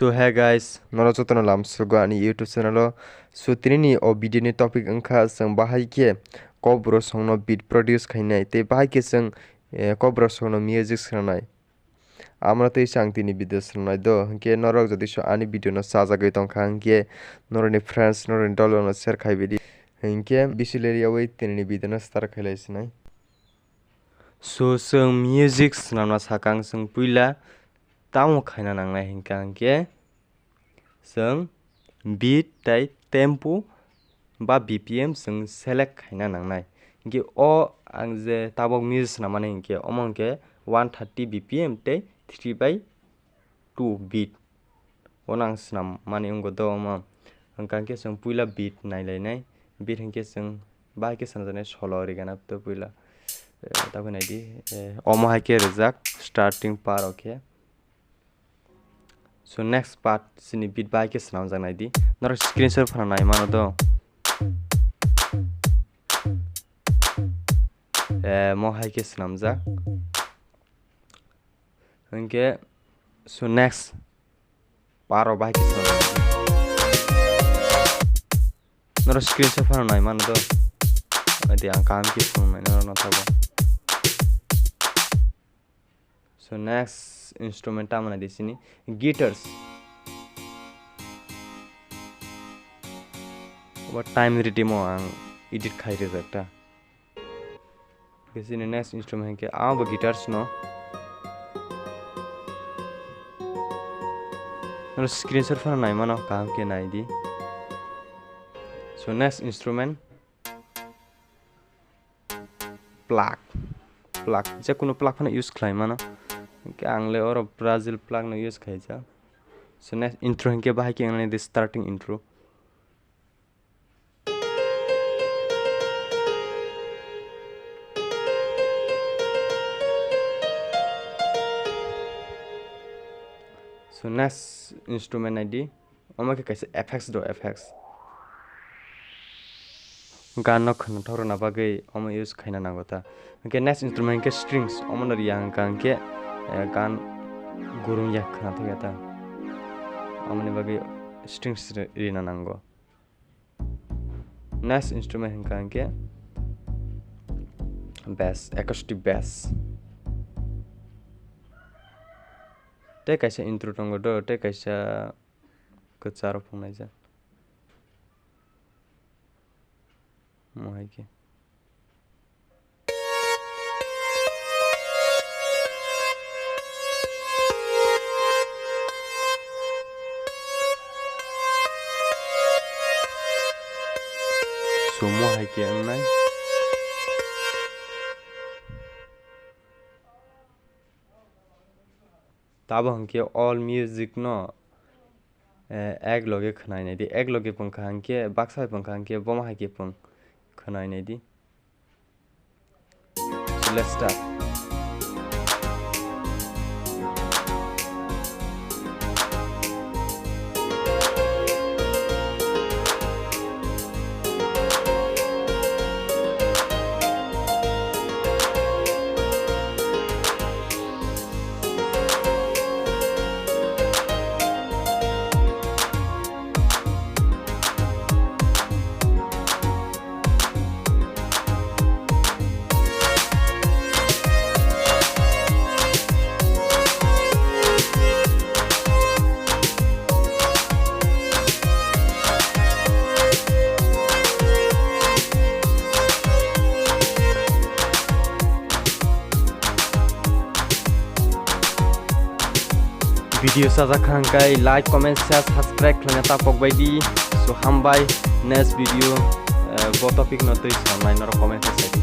So hey guys, norok Jotono lam Sogo ani YouTube channel. So tini o video ni topic angka sang baha'i ke Kaubru songno beat produce khainai te baha'i ke sang Kaubru songno music sanai. Amra tei sang tini video sanai do ke norok jodi so ani video no chajakui tongkhai ke noroni friends noroni dolo no share khai bidi ke bisileri awai tini video no start khailai sinai. So sang music sanamna sakang sang puila tamo khaina nangnai hingka ke जों beat tai tempo ba BPM जों select khaina nangnai hingke o ang je tabok music namani hingke omongke 130 BPM tei 3/2 beat onang snam mani ungo do ma hingka ke जों puila beat nailainai beat hingke जों ba ke sanjane solo rigana to puila taboi naidi omo haike rejak starting par okay. So next part sini beat by ke sanam jang naidi norok screenshot phanai mano do mo hai ke sanam jak hingke so next paro by ke sanam norok screenshot phanai mano do adi ang kaham ke phunai no thabo. So next instrument amana di sini guitars. What time ready mo ang edit khai re jakta. Sini next instrument ke abo guitars no. No screenshot phone nai mano kaham ke nai di. So next instrument plug. Plug. Je kuno plug phana use khlai mano. के आंगले और Brazil plug न use खाइजा. So next intro के बाहर के आंगले the starting intro. So next instrument ID ओमा के कैसे effects दो effects गान खन थरो ना बागै ओमा यूज खाइना नागोता के next instrument के strings ओमा न रियांग कांग के गान गुरुं या खना थगेता amne bagi strings rina nango. Next instrument hingka ke bass, acoustic bass. Te kaisa intro tongo do te kaisa kwtal phungnai ja mohai ke semua haike mwnai tabo hangke all music no ek loge khnai nai di ek loge pang hangke baksa pang hangke boma haike pang khnai nai di. So let's start. Video sajakangkai like comment share subscribe khlana tapok baidi. So Hambai next video bo topic no tui samnai norok comment section.